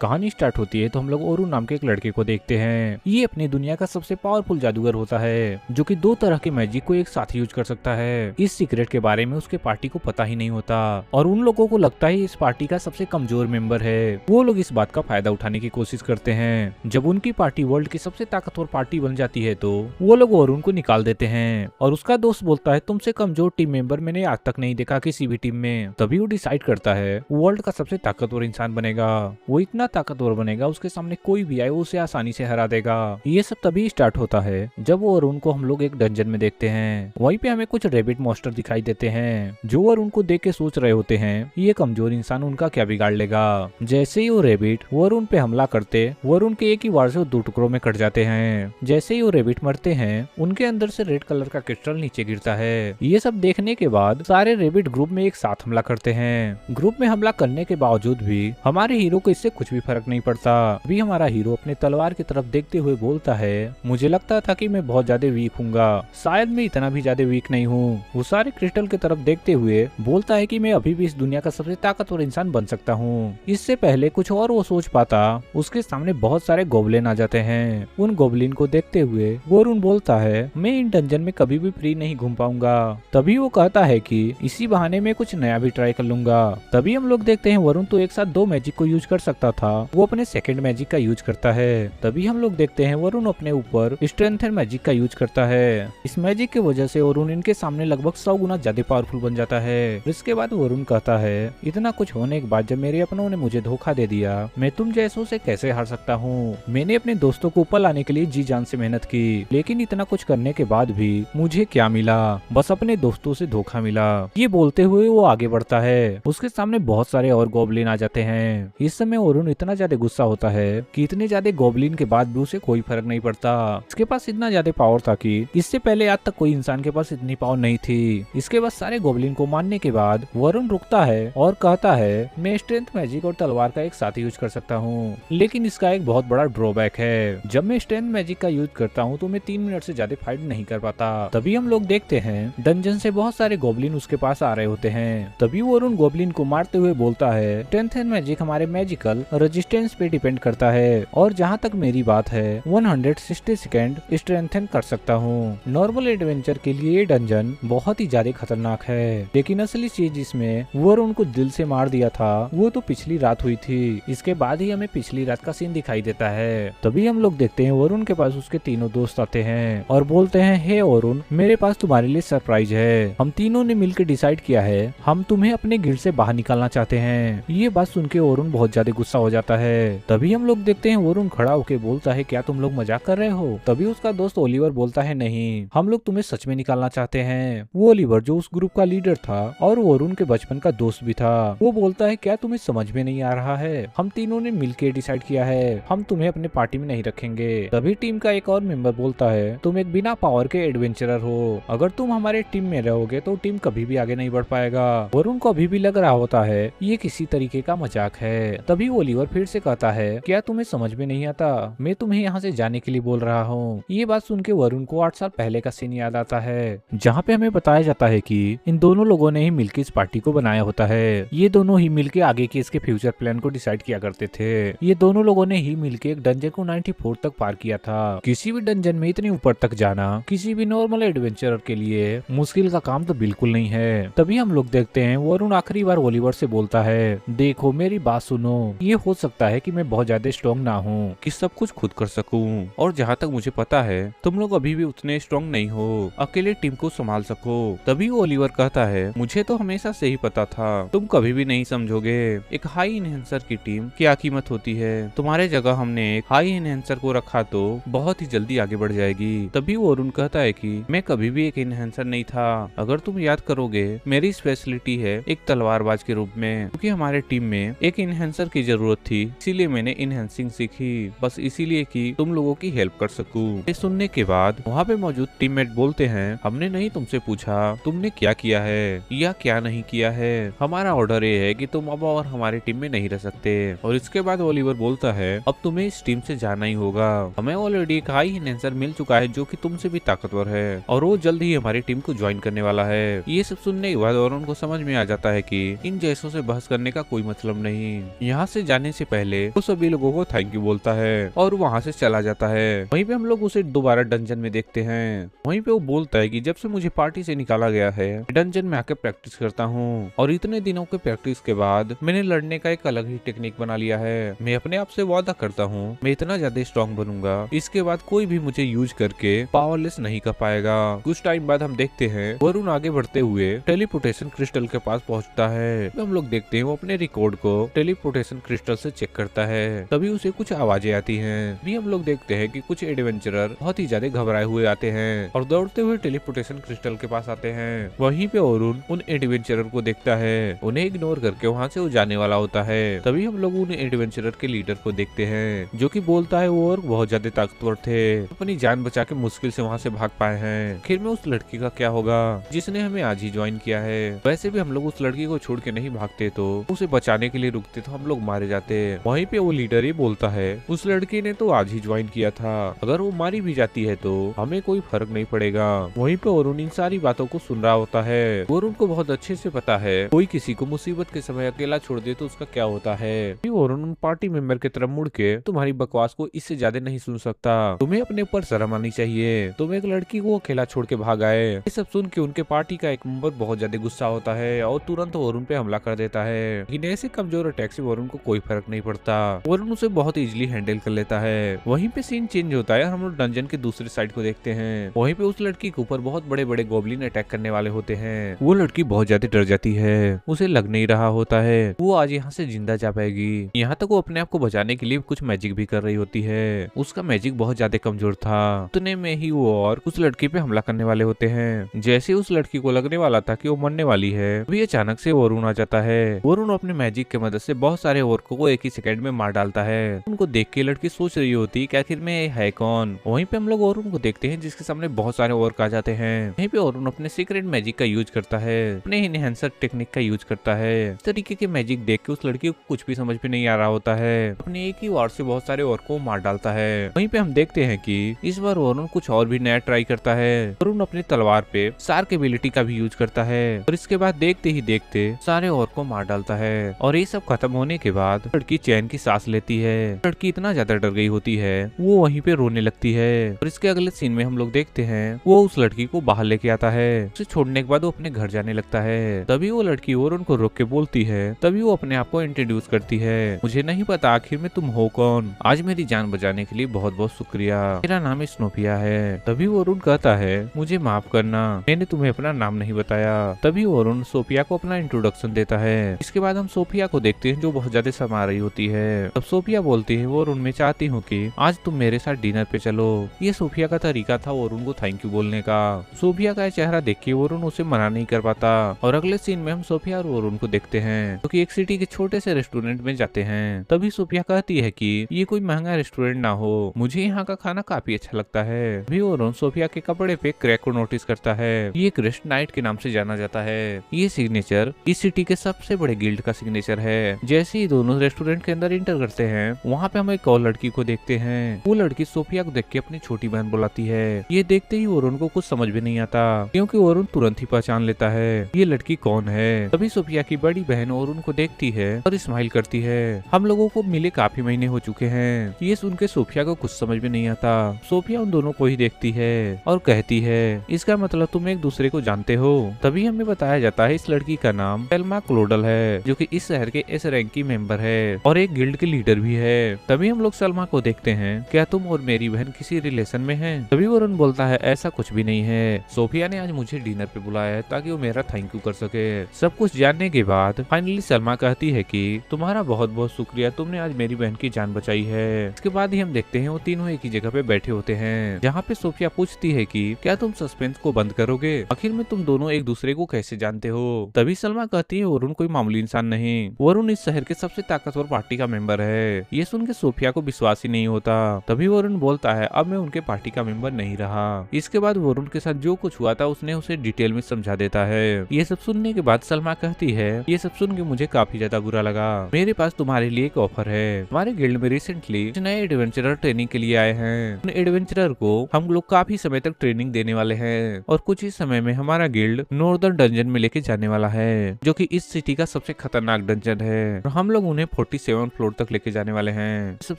कहानी स्टार्ट होती है तो हम लोग ओरू नाम के एक लड़के को देखते हैं। ये अपनी दुनिया का सबसे पावरफुल जादूगर होता है जो कि 2 तरह के मैजिक को एक साथ यूज कर सकता है। इस सीक्रेट के बारे में उसके पार्टी को पता ही नहीं होता और उन लोगों को लगता है इस पार्टी का सबसे कमजोर मेंबर है। वो लोग इस बात का फायदा उठाने की कोशिश करते हैं। जब उनकी पार्टी वर्ल्ड की सबसे ताकतवर पार्टी बन जाती है तो वो लोग ओरुन को निकाल देते हैं और उसका दोस्त बोलता है तुमसे कमजोर टीम मेंबर मैंने आज तक नहीं देखा किसी भी टीम में। तभी वो डिसाइड करता है वर्ल्ड का सबसे ताकतवर इंसान बनेगा। वो इतना ताकतवर बनेगा उसके सामने कोई भी आए वो उसे आसानी से हरा देगा। ये सब तभी स्टार्ट होता है जब वो अरुण को हम लोग एक डंजन में देखते हैं। वहीं पे हमें कुछ रेबिट मॉन्स्टर दिखाई देते हैं जो अरुण को देख के सोच रहे होते हैं ये कमजोर इंसान उनका क्या बिगाड़ लेगा। जैसे ही वो रेबिट वो अरुण पे हमला करते वो अरुण के एक ही वार से 2 टुकड़ों में कट जाते हैं। जैसे ही वो रेबिट मरते हैं उनके अंदर से रेड कलर का क्रिस्टल नीचे गिरता है। ये सब देखने के बाद सारे रेबिट ग्रुप में एक साथ हमला करते हैं। ग्रुप में हमला करने के बावजूद भी हमारे हीरो को इससे कुछ भी फर्क नहीं पड़ता। अभी हमारा हीरो अपने तलवार की तरफ देखते हुए बोलता है मुझे लगता था कि मैं बहुत ज्यादा वीक हूँगा, शायद मैं इतना भी ज्यादा वीक नहीं हूँ। वो सारे क्रिस्टल की तरफ देखते हुए बोलता है कि मैं अभी भी इस दुनिया का सबसे ताकतवर इंसान बन सकता हूँ। इससे पहले कुछ और वो सोच पाता उसके सामने बहुत सारे गोबलिन आ जाते हैं। उन गोबलिन को देखते हुए वरुण बोलता है मैं इन डंजन में कभी भी फ्री नहीं घूम पाऊंगा। तभी वो कहता है कि इसी बहाने में कुछ नया भी ट्राई कर लूंगा। तभी हम लोग देखते हैं वरुण तो एक साथ 2 मैजिक को यूज कर सकता था, वो अपने सेकंड मैजिक का यूज करता है। तभी हम लोग देखते हैं वरुण अपने ऊपर स्ट्रेंथन मैजिक का यूज करता है। इस मैजिक की वजह से वरुण इनके सामने लगभग 100 गुना ज्यादा पावरफुल बन जाता है। इसके बाद वरुण कहता है इतना कुछ होने के बाद जब मेरे अपनों ने मुझे धोखा दे दिया मैं तुम जैसों से कैसे हार सकता हूँ। मैंने अपने दोस्तों को ऊपर लाने के लिए जी जान से मेहनत की लेकिन इतना कुछ करने के बाद भी मुझे क्या मिला, बस अपने दोस्तों से धोखा मिला। ये बोलते हुए वो आगे बढ़ता है। उसके सामने बहुत सारे और गोबलिन आ जाते हैं। इस समय वरुण इतना ज्यादा गुस्सा होता है कि इतने ज्यादा गोबलिन के बाद भी उसे कोई फर्क नहीं पड़ता। इसके पास इतना ज्यादा पावर था कि इससे पहले आज तक कोई इंसान के पास इतनी पावर नहीं थी। इसके बाद सारे गोबलिन को मारने के बाद वरुण रुकता है और कहता है मैं स्ट्रेंथ मैजिक और तलवार का एक साथ यूज कर सकता हूँ लेकिन इसका एक बहुत बड़ा ड्रॉबैक है। जब मैं स्ट्रेंथ मैजिक का यूज करता हूँ तो मैं 3 मिनट से ज्यादा फाइट नहीं कर पाता। तभी हम लोग देखते हैं डंजन से बहुत सारे गोबलिन उसके पास आ रहे होते हैं। तभी वरुण गोबलिन को मारते हुए बोलता है स्ट्रेंथ एंड मैजिक हमारे मैजिकल रेजिस्टेंस पे डिपेंड करता है और जहाँ तक मेरी बात है 160 सेकेंड स्ट्रेंथन कर सकता हूँ। नॉर्मल एडवेंचर के लिए ये डंजन बहुत ही ज्यादा खतरनाक है लेकिन असली चीज जिसमें वरुण को दिल से मार दिया था वो तो पिछली रात हुई थी। इसके बाद ही हमें पिछली रात का सीन दिखाई देता है। तभी हम लोग देखते हैं वरुण के पास उसके तीनों दोस्त आते हैं और बोलते हैं हे वरुण मेरे पास तुम्हारे लिए सरप्राइज है। हम तीनों ने मिलकर डिसाइड किया है हम तुम्हें अपने गिल्ड से बाहर निकालना चाहते हैं। ये बात सुन के वरुण बहुत ज्यादा गुस्सा हो जाता है। तभी हम लोग देखते हैं वरुण खड़ा होकर बोलता है क्या तुम लोग मजाक कर रहे हो। तभी उसका दोस्त ओलिवर बोलता है नहीं हम लोग तुम्हें सच में निकालना चाहते हैं। वो ओलिवर जो उस ग्रुप का लीडर था और वरुण के बचपन का दोस्त भी था वो बोलता है क्या तुम्हें समझ में नहीं आ रहा है, हम तीनों ने मिलकर डिसाइड किया है हम तुम्हें अपने पार्टी में नहीं रखेंगे। तभी टीम का एक और मेंबर बोलता है तुम एक बिना पावर के एडवेंचरर हो, अगर तुम हमारे टीम में रहोगे तो टीम कभी भी आगे नहीं बढ़ पाएगा। वरुण को अभी भी लग रहा होता है ये किसी तरीके का मजाक है। तभी ओलिवर फिर से कहता है क्या तुम्हें समझ में नहीं आता, मैं तुम्हें यहाँ से जाने के लिए बोल रहा हूँ। ये बात सुन के वरुण को 8 साल पहले का सीन याद आता है जहाँ पे हमें बताया जाता है कि इन दोनों लोगों ने ही मिलकर इस पार्टी को बनाया होता है। ये दोनों ही मिलकर आगे के इसके फ्यूचर प्लान को डिसाइड किया करते थे। ये दोनों लोगों ने ही मिलकर एक डंजन को 94 तक पार किया था। किसी भी डंजन में इतने ऊपर तक जाना किसी भी नॉर्मल एडवेंचरर के लिए मुश्किल का काम तो बिल्कुल नहीं है। तभी हम लोग देखते हैं वरुण आखिरी बार ओलिवर से बोलता है देखो मेरी बात सुनो, ये हो सकता है कि मैं बहुत ज्यादा स्ट्रॉन्ग ना हूँ कि सब कुछ खुद कर सकूं और जहाँ तक मुझे पता है तुम लोग अभी भी उतने स्ट्रॉन्ग नहीं हो अकेले टीम को संभाल सको। तभी ओलिवर कहता है मुझे तो हमेशा से ही पता था तुम कभी भी नहीं समझोगे एक हाई इनहेंसर की टीम क्या कीमत होती है। तुम्हारे जगह हमने एक हाई इनहेंसर को रखा तो बहुत ही जल्दी आगे बढ़ जाएगी। तभी वरुण कहता है कि मैं कभी भी एक इनहेंसर नहीं था, अगर तुम याद करोगे मेरी स्पेशलिटी है एक तलवारबाज के रूप में, क्योंकि हमारे टीम में एक इनहेंसर की जरूरत थी इसीलिए मैंने इनहेंसिंग सीखी, बस इसीलिए कि तुम लोगों की हेल्प कर सकूं। ये सुनने के बाद वहाँ पे मौजूद टीममेट बोलते हैं हमने नहीं तुमसे पूछा तुमने क्या किया है या क्या नहीं किया है, हमारा ऑर्डर ये है कि तुम अब और हमारी टीम में नहीं रह सकते। और इसके बाद ओलिवर बोलता है अब तुम्हें इस टीम से जाना ही होगा, हमें ऑलरेडी एक हाई इनहेंसर मिल चुका है जो कि तुमसे भी ताकतवर है और वो जल्द ही हमारी टीम को ज्वाइन करने वाला है। ये सब सुनने के बाद वरुण को समझ में आ जाता है कि इन जैसों से बहस करने का कोई मतलब नहीं। यहाँ से जाने जाने से पहले वो सभी लोगों को थैंक यू बोलता है और वहाँ से चला जाता है। वहीं पे हम लोग उसे दोबारा डंजन में देखते हैं। वहीं पे वो बोलता है कि जब से मुझे पार्टी से निकाला गया है, डंजन में आके प्रैक्टिस करता हूँ और इतने दिनों के प्रैक्टिस के बाद मैंने लड़ने का एक अलग ही टेक्निक बना लिया है। मैं अपने आप से वादा करता हूँ मैं इतना ज्यादा स्ट्रॉन्ग बनूंगा, इसके बाद कोई भी मुझे यूज करके पावरलेस नहीं कर पाएगा। कुछ टाइम बाद हम देखते हैं वरुण आगे बढ़ते हुए टेलीपोर्टेशन क्रिस्टल के पास पहुंचता है। हम लोग देखते हैं वो अपने रिकॉर्ड को टेलीपोर्टेशन क्रिस्टल से चेक करता है, तभी उसे कुछ आवाजें आती हैं। भी हम लोग देखते हैं कि कुछ एडवेंचरर बहुत ही ज्यादा घबराए हुए आते हैं और दौड़ते हुए टेलीपोर्टेशन क्रिस्टल के पास आते हैं। वहीं पे वरुण उन एडवेंचरर को देखता है, उन्हें इग्नोर करके वहाँ से वो जाने वाला होता है। तभी हम लोग उन एडवेंचरर के लीडर को देखते हैं जो कि बोलता है वो और बहुत ज्यादा ताकतवर थे, अपनी जान बचा के मुश्किल से वहाँ से भाग पाए हैं। आखिर में उस लड़की का क्या होगा जिसने हमें आज ही ज्वाइन किया है। वैसे भी हम लोग उस लड़की को छोड़ के नहीं भागते, तो उसे बचाने के लिए रुकते तो हम लोग मारे जाते। वहीं पे वो लीडर ही बोलता है उस लड़की ने तो आज ही ज्वाइन किया था, अगर वो मारी भी जाती है तो हमें कोई फर्क नहीं पड़ेगा। वहीं पे वरुण इन सारी बातों को सुन रहा होता है। वरुण को बहुत अच्छे से पता है कोई किसी को मुसीबत के समय अकेला छोड़ दे तो उसका क्या होता है। वरुण पार्टी मेंबर की तरफ मुड़ के तुम्हारी बकवास को इससे ज्यादा नहीं सुन सकता, तुम्हें अपने ऊपर शर्म आनी चाहिए, तुम एक लड़की को अकेला छोड़ के भाग आए। ये सब सुन के उनके पार्टी का एक मेंबर बहुत ज्यादा गुस्सा होता है और तुरंत वरुण पे हमला कर देता है। लेकिन ऐसे कमजोर अटैक से वरुण को कोई फर्क नहीं पड़ता, वरुण उसे बहुत इजीली हैंडल कर लेता है। वहीं पे सीन चेंज होता है, हम लोग डंजन के दूसरी साइड को देखते हैं। वहीं पे उस लड़की के ऊपर बहुत बड़े बड़े गोब्लिन अटैक करने वाले होते हैं। वो लड़की बहुत ज्यादा डर जाती है, उसे लग नहीं रहा होता है वो आज यहाँ से जिंदा जा पाएगी। यहाँ तक वो अपने आप को बचाने के लिए कुछ मैजिक भी कर रही होती है, उसका मैजिक बहुत ज्यादा कमजोर था। उतने में ही वो और उस लड़की पे हमला करने वाले होते हैं। जैसे उस लड़की को लगने वाला था कि वो मरने वाली है, अभी अचानक से वरुण आ जाता है। वरुण अपने मैजिक की मदद से बहुत सारे औरतों को एक ही सेकंड में मार डालता है। उनको देख के लड़की सोच रही होती कि आखिर में है कौन। वहीं पे हम लोग वरुण को देखते हैं जिसके सामने बहुत सारे औरत आ जाते हैं। वहीं पे वरुण अपने सीक्रेट मैजिक का यूज करता है, अपने इनहेंसर टेक्निक का यूज करता है। इस तरीके के मैजिक देख के उस लड़की को कुछ भी समझ में नहीं आ रहा होता है, अपने एक ही वार से बहुत सारे औरत को मार डालता है। वहीं पे हम देखते हैं कि इस बार वरुण कुछ और भी नया ट्राई करता है। वरुण अपनी तलवार पे शार्क एबिलिटी का भी यूज करता है और इसके बाद देखते ही देखते सारे औरत को मार डालता है। और ये सब खत्म होने के बाद लड़की चैन की सांस लेती है। लड़की इतना ज्यादा डर गई होती है वो वहीं पे रोने लगती है। और इसके अगले सीन में हम लोग देखते हैं वो उस लड़की को बाहर लेके आता है। उसे छोड़ने के बाद वो अपने घर जाने लगता है। तभी वो लड़की वरुण को रोक के बोलती है, तभी वो अपने आप को इंट्रोड्यूस करती है, मुझे नहीं पता आखिर में तुम हो कौन, आज मेरी जान बचाने के लिए बहुत बहुत शुक्रिया, मेरा नाम स्नोपिया है। तभी वरुण कहता है मुझे माफ करना, मैंने तुम्हें अपना नाम नहीं बताया। तभी वरुण सोफिया को अपना इंट्रोडक्शन देता है। इसके बाद हम सोफिया को देखते हैं जो बहुत ज्यादा शर्मा रही होती है। तब सोफिया बोलती है वरुण मैं चाहती हूँ कि आज तुम मेरे साथ डिनर पे चलो। ये सोफिया का तरीका था वरुण को थैंक यू बोलने का। सोफिया का चेहरा देख के वरुण उसे मना नहीं कर पाता। और अगले सीन में हम सोफिया और वरुण को देखते हैं जो कि एक सिटी के छोटे से रेस्टोरेंट में जाते हैं। तभी सोफिया कहती है कि ये कोई महंगा रेस्टोरेंट ना हो, मुझे यहाँ का खाना काफी अच्छा लगता है। अभी वरुण सोफिया के कपड़े पे क्रैक को नोटिस करता है। ये एक रेस्ट नाइट के नाम से जाना जाता है। ये सिग्नेचर इस सिटी के सबसे बड़े गिल्ड का सिग्नेचर है। जैसे ही दोनों रेस्टोरेंट के अंदर इंटर करते हैं वहाँ पे हम एक और लड़की को देखते हैं। वो लड़की सोफिया को देख के अपनी छोटी बहन बुलाती है। ये देखते ही वरुण को कुछ समझ भी नहीं आता क्योंकि वरुण तुरंत ही पहचान लेता है ये लड़की कौन है। तभी सोफिया की बड़ी बहन वरुण को देखती है और स्माइल करती है। हम लोगों को मिले काफी महीने हो चुके हैं। ये सुन के सोफिया को कुछ समझ में नहीं आता। सोफिया उन दोनों को ही देखती है और कहती है इसका मतलब तुम एक दूसरे को जानते हो। तभी हमें बताया जाता है इस लड़की का नाम सेल्मा क्लोडल है जो कि इस शहर के एस रैंक की मेंबर है और एक गिल्ड के लीडर भी है। तभी हम लोग सलमा को देखते हैं, क्या तुम और मेरी बहन किसी रिलेशन में हैं? तभी वरुण बोलता है ऐसा कुछ भी नहीं है, सोफिया ने आज मुझे डिनर पे बुलाया है ताकि वो मेरा थैंक यू कर सके। सब कुछ जानने के बाद फाइनली सलमा कहती है कि तुम्हारा बहुत बहुत शुक्रिया, तुमने आज मेरी बहन की जान बचाई है। इसके बाद ही हम देखते हैं वो तीनों एक ही जगह पे बैठे होते हैं जहाँ पे सोफिया पूछती है कि क्या तुम सस्पेंस को बंद करोगे, आखिर में तुम दोनों एक दूसरे को कैसे जानते हो। तभी सलमा कहती है वरुण कोई मामूली इंसान नहीं, वरुण इस शहर के सबसे ताकतवर पार्टी का मेंबर है। ये सुन के सोफिया को विश्वास ही नहीं होता। तभी वरुण बोलता है अब मैं उनके पार्टी का मेंबर नहीं रहा। इसके बाद वरुण के साथ जो कुछ हुआ था उसने उसे डिटेल में समझा देता है। ये सब सुनने के बाद सलमा कहती है ये सब सुन के मुझे काफी ज्यादा बुरा लगा, मेरे पास तुम्हारे लिए एक ऑफर है। हमारे गिल्ड में रिसेंटली नए एडवेंचरर ट्रेनिंग के लिए आए हैं। उन एडवेंचरर को हम लोग काफी समय तक ट्रेनिंग देने वाले हैं और कुछ ही समय में हमारा गिल्ड नॉर्दर्न डंजन में लेके जाने वाला है जो कि इस सिटी का सबसे खतरनाक डंजन है और हम लोग उन्हें 47 फ्लोर तक लेके जाने वाले हैं। सब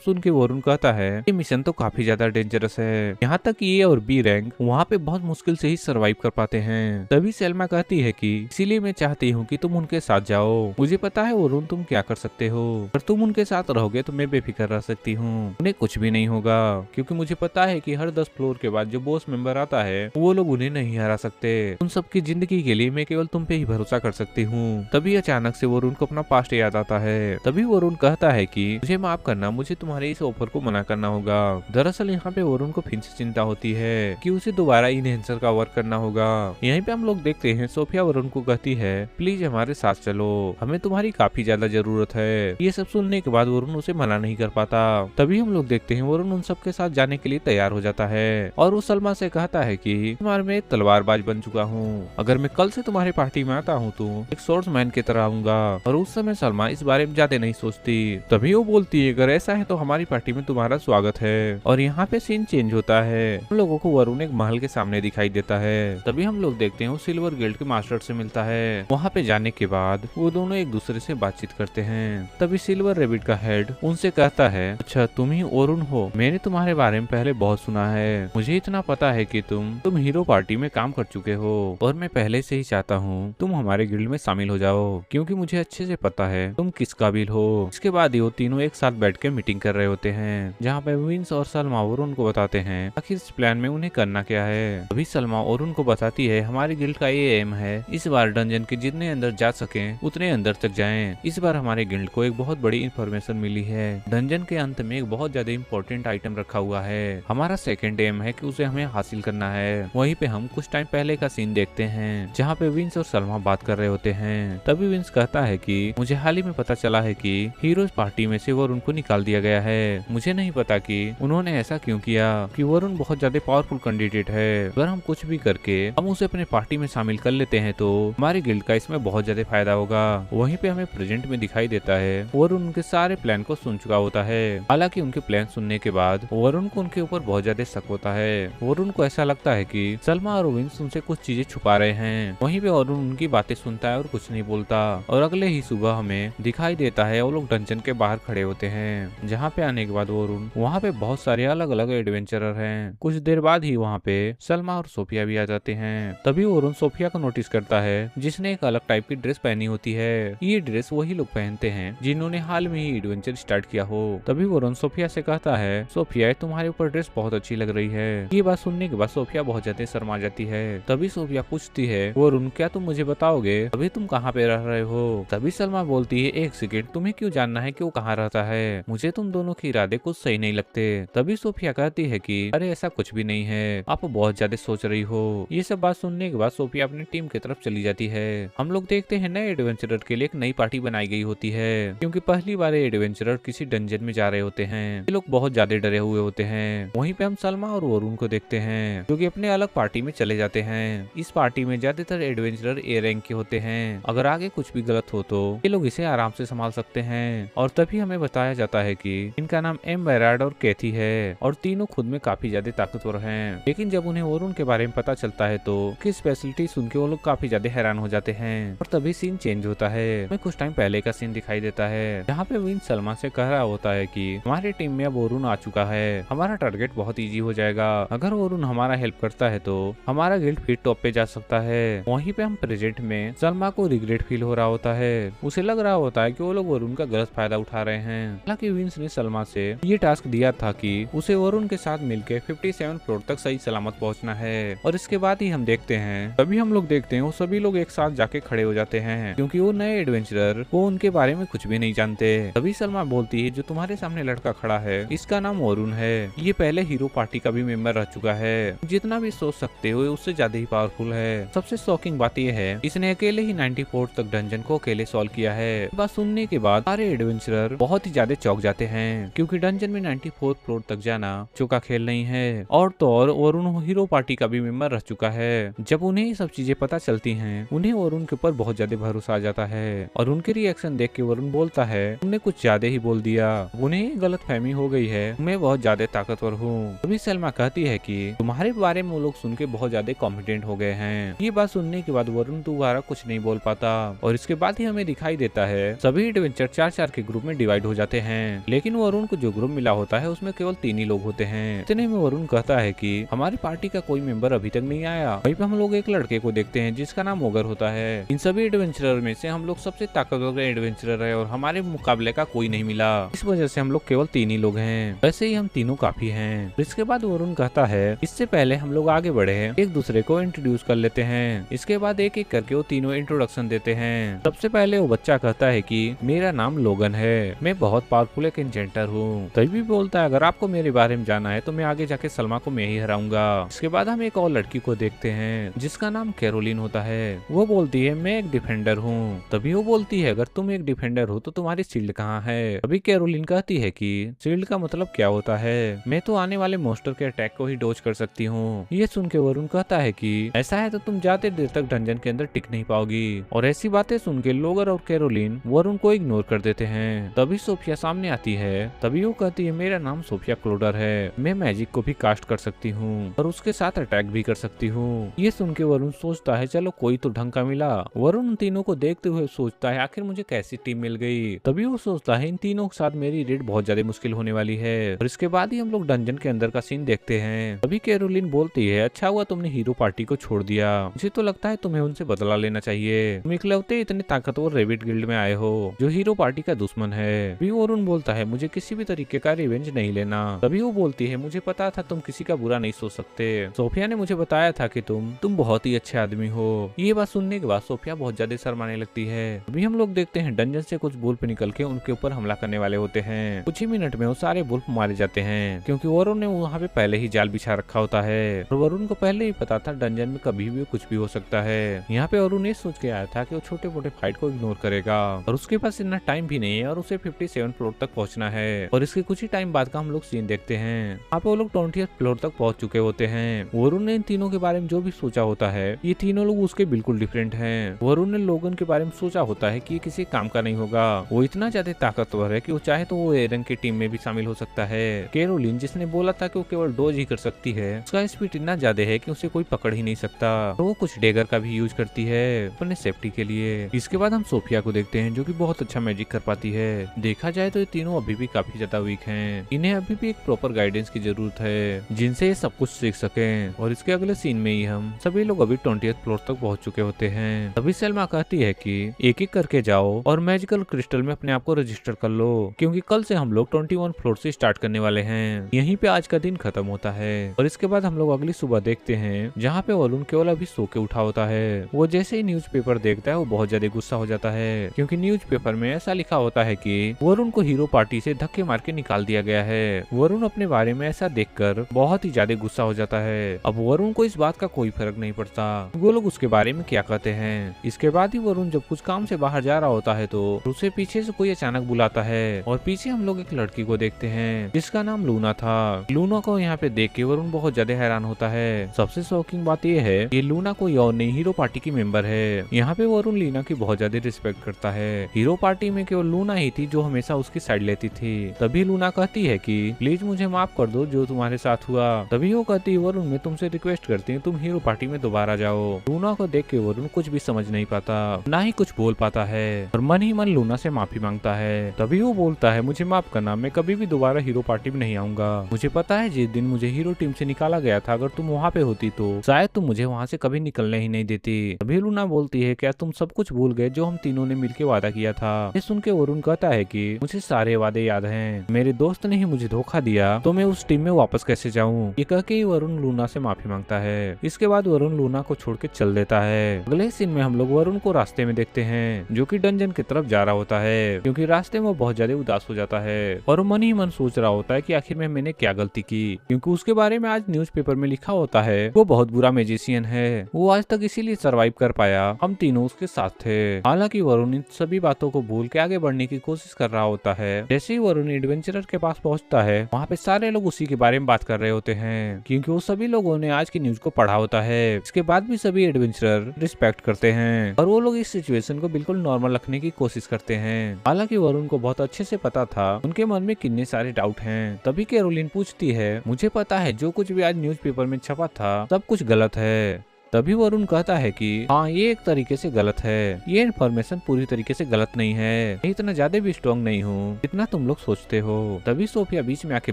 सुन के वरुण कहता है ये मिशन तो काफी ज्यादा डेंजरस है, यहाँ तक ए और बी रैंक वहाँ पे बहुत मुश्किल से ही सरवाइव कर पाते हैं। तभी सेल्मा कहती है कि इसीलिए मैं चाहती हूँ कि तुम उनके साथ जाओ। मुझे पता है वरुण तुम क्या कर सकते हो, पर तुम उनके साथ रहोगे तो मैं बेफिक्र रह सकती हूँ, उन्हें कुछ भी नहीं होगा, क्योंकि मुझे पता है कि हर 10 फ्लोर के बाद जो बॉस मेंबर आता है वो लोग उन्हें नहीं हरा सकते। उन सबकी जिंदगी के लिए मैं केवल तुम पे ही भरोसा कर सकती हूँ। तभी अचानक से वरुण को अपना पास्ट याद आता है। तभी वरुण कहता है कि मुझे माफ करना, मुझे तुम्हारे इस ऑफर को मना करना होगा। दरअसल यहाँ पे वरुण को फिर से चिंता होती है कि उसे दोबारा इनहेंसर का वर्क करना होगा। यहीं पे हम लोग देखते हैं सोफिया वरुण को कहती है प्लीज हमारे साथ चलो, हमें तुम्हारी काफी ज्यादा जरूरत है। ये सब सुनने के बाद वरुण उसे मना नहीं कर पाता। तभी हम लोग देखते हैं वरुण उन सबके साथ जाने के लिए तैयार हो जाता है और वो सलमा से कहता है कि तुम्हारे में एक तलवारबाज बन चुका हूँ, अगर मैं कल से तुम्हारी पार्टी में आता हूँ तो एक स्वॉर्ड्समैन की तरह आऊंगा। और उस समय सलमा इस बारे में ज्यादा नहीं सोचती। तभी वो बोलती है अगर ऐसा है तो हमारी पार्टी में तुम्हारा स्वागत है। और यहाँ पे सीन चेंज होता है, हम लोगों को वरुण एक महल के सामने दिखाई देता है। तभी हम लोग देखते हैं वो सिल्वर गिल्ड के मास्टर से मिलता है। वहाँ पे जाने के बाद वो दोनों एक दूसरे से बातचीत करते हैं। तभी सिल्वर रेबिट का हेड उनसे कहता है अच्छा तुम ही वरुण हो, मैंने तुम्हारे बारे में पहले बहुत सुना है, मुझे इतना पता है कि तुम हीरो पार्टी में काम कर चुके हो और मैं पहले से ही चाहता हूँ तुम हमारे गिल्ड में शामिल हो जाओ, क्योंकि मुझे अच्छे से पता है तुम किस काबिल हो। इसके बाद वो तीनों एक साथ बैठ के मीटिंग कर रहे होते हैं, जहाँ पे विंस और सलमा वरुण को बताते हैं आखिर इस प्लान में उन्हें करना क्या है। अभी सलमा वरुण को बताती है हमारे गिल्ड का ये एम है इस बार डंजन के जितने अंदर जा सके उतने अंदर तक जाएं। इस बार हमारे गिल्ड को एक बहुत बड़ी इंफॉर्मेशन मिली है, डंजन के अंत में एक बहुत ज्यादा इंपॉर्टेंट आइटम रखा हुआ है, हमारा सेकंड एम है कि उसे हमें हासिल करना है। वहीं पे हम कुछ टाइम पहले का सीन देखते हैं जहाँ पे विंस और सलमा बात कर रहे होते हैं। तभी विंस कहता है कि मुझे हाल ही में पता चला है कि हीरोज पार्टी में से वरुण को निकाल दिया गया है। मुझे नहीं पता कि उन्होंने ऐसा क्यों किया, कि वरुण बहुत ज्यादा पावरफुल कैंडिडेट है, अगर हम कुछ भी करके हम उसे अपने पार्टी में शामिल कर लेते हैं तो हमारे गिल्ड का इसमें बहुत ज्यादा फायदा होगा। वहीं पे हमें प्रेजेंट में दिखाई देता है वरुण उनके सारे प्लान को सुन चुका होता है। हालांकि उनके प्लान सुनने के बाद वरुण को उनके ऊपर बहुत ज्यादा शक होता है। वरुण को ऐसा लगता है कि सलमा और विंस उनसे कुछ चीजें छुपा रहे हैं। वहीं पे वरुण उनकी बातें सुनता है और कुछ नहीं बोलता। और अगले ही सुबह हमें दिखाई देता है वो लोग डंजन के बाहर खड़े होते हैं, जहाँ पे आने के बाद वरुण वहाँ पे बहुत सारे अलग अलग एडवेंचरर हैं। कुछ देर बाद ही वहाँ पे सलमा और सोफिया भी आ जाते हैं। तभी वरुण सोफिया को नोटिस करता है जिसने एक अलग टाइप की ड्रेस पहनी होती है। ये ड्रेस वही लोग पहनते हैं जिन्होंने हाल में ही एडवेंचर स्टार्ट किया हो। तभी वरुण सोफिया से कहता है सोफिया तुम्हारे ऊपर ड्रेस बहुत अच्छी लग रही है। ये बात सुनने के बाद सोफिया बहुत ज्यादा शर्मा जाती है। तभी सोफिया पूछती है वरुण क्या तुम मुझे बताओगे अभी तुम कहाँ पे रह रहे हो। तभी सलमा बोलती है एक सेकेंड, तुम्हें क्यों जानना है कि वो कहाँ रहता है, मुझे तुम दोनों के इरादे कुछ सही नहीं लगते। तभी सोफिया कहती है कि अरे ऐसा कुछ भी नहीं है, आप बहुत ज्यादा सोच रही हो। ये सब बात सुनने के बाद सोफिया अपनी टीम की तरफ चली जाती है। हम लोग देखते हैं नए एडवेंचरर के लिए एक नई पार्टी बनाई गई होती है, क्योंकि पहली बार एडवेंचरर किसी डंजन में जा रहे होते हैं। ये लोग बहुत ज्यादा डरे हुए होते हैं। वहीं पे हम सलमा और वरुण को देखते हैं जो कि अपने अलग पार्टी में चले जाते हैं। इस पार्टी में ज्यादातर एडवेंचरर ए रैंक के होते हैं, अगर आगे कुछ भी गलत हो तो ये लोग इसे आराम से संभाल सकते हैं। और तभी हमें बताया जाता है कि इनका नाम एम बैराड और कैथी है और तीनों खुद में काफी ज्यादा ताकतवर हैं। लेकिन जब उन्हें वरुण के बारे में पता चलता है तो की स्पेशलिटी सुन के वो लोग काफी ज्यादा हैरान हो जाते हैं। और तभी सीन चेंज होता है, हमें कुछ टाइम पहले का सीन दिखाई देता है जहाँ पे विन सलमा से कह रहा होता है कि हमारी टीम में अब वरुण आ चुका है, हमारा टारगेट बहुत इजी हो जाएगा, अगर वरुण हमारा हेल्प करता है तो हमारा गिल्ड फिर टॉप पे जा सकता है। वहीं पे हम प्रेजेंट में सलमा को रिग्रेट फील हो रहा होता है, उसे लग रहा होता है कि वो लोग वरुण का गलत फायदा उठा रहे हैं। हालांकि विंस ने सलमा से ये टास्क दिया था कि उसे वरुण के साथ मिलकर 57 फ्लोर तक सही सलामत पहुंचना है। और इसके बाद ही हम देखते हैं तभी हम लोग देखते हैं वो सभी लोग एक साथ जाके खड़े हो जाते हैं, क्योंकि वो नए एडवेंचरर वो उनके बारे में कुछ भी नहीं जानते। तभी सलमा बोलती है जो तुम्हारे सामने लड़का खड़ा है इसका नाम वरुण है, ये पहले हीरो पार्टी का भी मेंबर रह चुका है, जितना भी सोच सकते हो उससे ज्यादा ही पावरफुल है। सबसे शॉकिंग बात यह है इसने अकेले ही 94 तक डंजन को अकेले सॉल्व किया है। बात सुनने के बाद सारे एडवेंचरर बहुत ही ज्यादा चौंक जाते हैं, क्योंकि डंजन में 94 फ्लोर तक जाना चौका खेल नहीं है। और तो और वरुण हीरो पार्टी का भी मेंबर रह चुका है। जब उन्हें ये सब चीजें पता चलती हैं उन्हें वरुण के ऊपर बहुत ज्यादा भरोसा आ जाता है और उनके रिएक्शन देख के वरुण बोलता है तुमने कुछ ज्यादा ही बोल दिया, उन्हें गलत फहमी हो गई है, मैं बहुत ज्यादा ताकतवर हूँ। तभी सलमा कहती है कि तुम्हारे बारे में वो लोग सुन के बहुत ज्यादा कॉन्फिडेंट हो गए हैं। ये बात सुनने के बाद वरुण दोबारा कुछ नहीं बोल पाता और इसके बाद ही हमें दिखाई देता है सभी एडवेंचर चार चार के ग्रुप में डिवाइड हो जाते हैं, लेकिन वरुण को जो ग्रुप मिला होता है उसमें केवल 3 ही लोग होते हैं। इतने में वरुण कहता है कि हमारी पार्टी का कोई मेंबर अभी तक नहीं आया। वहीं पे हम लोग एक लड़के को देखते हैं जिसका नाम ओगर होता है। इन सभी एडवेंचरर में से हम लोग सबसे ताकतवर एडवेंचरर है और हमारे मुकाबले का कोई नहीं मिला, इस वजह से हम लोग केवल 3 ही लोग हैं। वैसे ही हम तीनों काफी हैं। इसके बाद वरुण कहता है इससे पहले हम लोग आगे बढ़े एक दूसरे को इंट्रोड्यूस कर लेते हैं। इसके बाद एक एक करके वो तीनों इंट्रोडक्शन देते हैं। सबसे पहले वो बच्चा कहता है कि मेरा नाम लोगन है, मैं बहुत पावरफुल एक एंजेंटर हूँ। तभी बोलता है अगर आपको मेरे बारे में जाना है तो मैं आगे जाके सलमा को मैं ही हराऊंगा। इसके बाद हम एक और लड़की को देखते हैं जिसका नाम कैरोलिन होता है। वो बोलती है मैं एक डिफेंडर हूँ। तभी वो बोलती है अगर तुम एक डिफेंडर हो तो तुम्हारी शील्ड कहाँ है। अभी कैरोलिन कहती है कि शील्ड का मतलब क्या होता है, मैं तो आने वाले मोस्टर के अटैक को ही डोज कर सकती हूँ। ये सुन के वरुण कहता है कि ऐसा है तो तुम जाते देर तक डंजन के अंदर टिक नहीं पाओगी। और ऐसी बातें सुन के लोगर और कैरोलिन वरुण को इग्नोर कर देते हैं। तभी सोफिया सामने आती है। तभी वो कहती है मेरा नाम सोफिया क्लोडर है, मैं मैजिक को भी कास्ट कर सकती हूँ और उसके साथ अटैक भी कर सकती हूँ। ये सुन के वरुण सोचता है चलो कोई तो ढंग का मिला। वरुण उन तीनों को देखते हुए सोचता है आखिर मुझे कैसी टीम मिल गई। तभी वो सोचता है इन तीनों के साथ मेरी रेड बहुत ज्यादा मुश्किल होने वाली है। और इसके बाद ही हम लोग डंजन के अंदर का सीन देखते हैं। तभी कैरोलिन बोलती है अच्छा हुआ तुमने हीरो पार्टी को छोड़ दिया, मुझे तो लगता है तुम्हें उनसे बदला लेना चाहिए। तुम इकलौते इतने ताकतवर रेबिट गिल्ड में आए हो जो हीरो पार्टी का दुश्मन है। तभी वरुण बोलता है मुझे किसी भी तरीके का रिवेंज नहीं लेना। तभी वो बोलती है मुझे पता था तुम किसी का बुरा नहीं सोच सकते, सोफिया ने मुझे बताया था कि तुम बहुत ही अच्छे आदमी हो। ये बात सुनने के बाद सोफिया बहुत ज्यादा शर्माने लगती है। अभी हम लोग देखते हैं डंजन से कुछ वुल्फ निकल के उनके ऊपर हमला करने वाले होते हैं। कुछ ही मिनट में वो सारे वुल्फ मारे जाते हैं क्योंकि वरुण ने वहाँ पे पहले ही जाल बिछा रखा होता है और वरुण को पहले ही पता था डंजन में कभी भी कुछ भी हो सकता है। यहाँ पे वरुण ये सोच के आया था कि वो छोटे मोटे फाइट को इग्नोर करेगा और उसके पास इतना टाइम भी नहीं है और उसे 57 फ्लोर तक पहुंचना है। और इसके कुछ ही टाइम बाद का हम लोग सीन देखते हैं। यहाँ पे वो लोग 20th फ्लोर तक पहुंच चुके होते हैं। वरुण ने इन तीनों के बारे में जो भी सोचा होता है ये तीनों लोग उसके बिल्कुल डिफरेंट हैं। वरुण ने लोगन के बारे में सोचा होता है कि ये किसी काम का नहीं होगा, वो इतना ज्यादा ताकतवर है कि वो चाहे तो वो एरन की टीम में भी शामिल हो सकता है। कैरोलिन जिसने बोला था कि वो केवल डोज ही कर सकती है, उसका स्पीड इतना ज्यादा है कि उसे कोई पकड़ ही नहीं सकता। तो वो कुछ डेगर का भी यूज करती है अपने सेफ्टी के लिए। इसके बाद हम सोफिया को देखते हैं जो कि बहुत अच्छा मैजिक कर पाती है। देखा जाए तो ये तीनों अभी भी काफी ज्यादा वीक हैं। इन्हें अभी भी एक प्रॉपर गाइडेंस की जरूरत है जिनसे ये सब कुछ सीख सकें। और इसके अगले सीन में ही हम सभी लोग अभी 20th फ्लोर तक पहुंच चुके होते हैं। तभी सलमा कहती है कि एक एक करके जाओ और मैजिकल क्रिस्टल में अपने आप को रजिस्टर कर लो क्योंकि कल से हम लोग 21 फ्लोर से स्टार्ट करने वाले हैं। यहीं पे आज का दिन खत्म होता है। और इसके बाद हम लोग अगली सुबह देखते हैं जहाँ पे वरुण केवल अभी सो के उठा होता है। वो जैसे ही न्यूज़पेपर देखता है वो बहुत ज्यादा गुस्सा हो जाता है क्योंकि न्यूज़पेपर में ऐसा लिखा होता है कि वरुण को हीरो पार्टी से धक्के मार के निकाल दिया गया है। वरुण अपने बारे में ऐसा देखकर बहुत ही ज्यादा गुस्सा हो जाता है। अब वरुण को इस बात का कोई फर्क नहीं पड़ता वो लोग उसके बारे में क्या कहते हैं। इसके बाद ही वरुण जब कुछ काम से बाहर जा रहा होता है तो उसे पीछे से कोई अचानक बुलाता है और पीछे हम लोग एक लड़की को देखते हैं जिसका नाम लूना था। लूना को यहाँ पे देख के वरुण बहुत ज्यादा हैरान होता है। सबसे शॉकिंग बात यह है ये लूना कोई और नहीं हीरो पार्टी की मेंबर है। यहाँ पे वरुण लीना की बहुत ज्यादा रिस्पेक्ट करता है। हीरो पार्टी में केवल लूना ही थी जो हमेशा उसकी साइड लेती थी। तभी लूना कहती है कि प्लीज मुझे माफ कर दो जो तुम्हारे साथ हुआ। तभी वो कहती है वरुण मैं तुमसे रिक्वेस्ट करती हूँ तुम हीरो पार्टी में दोबारा जाओ। लूना को देख के वरुण कुछ भी समझ नहीं पाता ना ही कुछ बोल पाता है और मन ही मन लूना से माफी मांगता है। तभी वो बोलता है मुझे माफ करना, मैं कभी भी दोबारा हीरो पार्टी में नहीं आऊंगा। मुझे पता है जिस दिन मुझे हीरो टीम से निकाला गया था अगर तुम वहाँ पे होती तो शायद तुम मुझे वहाँ से कभी निकलने ही नहीं देती। तभी लूना बोलती है क्या तुम सब कुछ भूल गए जो हम तीनों ने मिलकर वादा किया था। ये सुन के वरुण कहता है कि मुझे सारे वादे याद हैं, मेरे दोस्त ने ही मुझे धोखा दिया तो मैं उस टीम में वापस कैसे जाऊँ। ये कह के वरुण लूना से माफी मांगता है। इसके बाद वरुण लूना को छोड़ के चल देता है। अगले सीन में हम लोग वरुण को रास्ते में देखते हैं जो कि डंजन की तरफ जा रहा होता है क्योंकि रास्ते में वो बहुत ज्यादा उदास हो जाता है और मन ही मन सोच रहा होता है कि आखिर में मैंने क्या गलती की क्योंकि उसके बारे में आज न्यूज़पेपर में लिखा होता है वो बहुत बुरा मैजिशियन है। वो आज तक इसीलिए सरवाइव कर पाया, हम तीनों उसके साथ थे। हालांकि वरुण इन सभी बातों को भूल के आगे बढ़ने की कोशिश कर रहा होता है। जैसे ही वरुण एडवेंचरर के पास पहुंचता है वहाँ पे सारे लोग उसी के बारे में बात कर रहे होते हैं क्योंकि वो सभी लोगों ने आज की न्यूज को पढ़ा होता है। इसके बाद भी सभी एडवेंचरर रिस्पेक्ट करते हैं और वो लोग इस सिचुएशन को बिल्कुल नॉर्मल रखने की कोशिश करते हैं। हालांकि वरुण को बहुत अच्छे से पता था उनके मन में कितने सारे डाउट हैं। तभी कैरोलिन पूछती है मुझे पता है जो कुछ भी आज न्यूज़पेपर में छपा था सब कुछ गलत है। तभी वरुण कहता है कि हाँ ये एक तरीके से गलत है, ये इन्फॉर्मेशन पूरी तरीके से गलत नहीं है, मैं इतना ज्यादा भी स्ट्रॉन्ग नहीं हूँ जितना तुम लोग सोचते हो। तभी सोफिया बीच में आके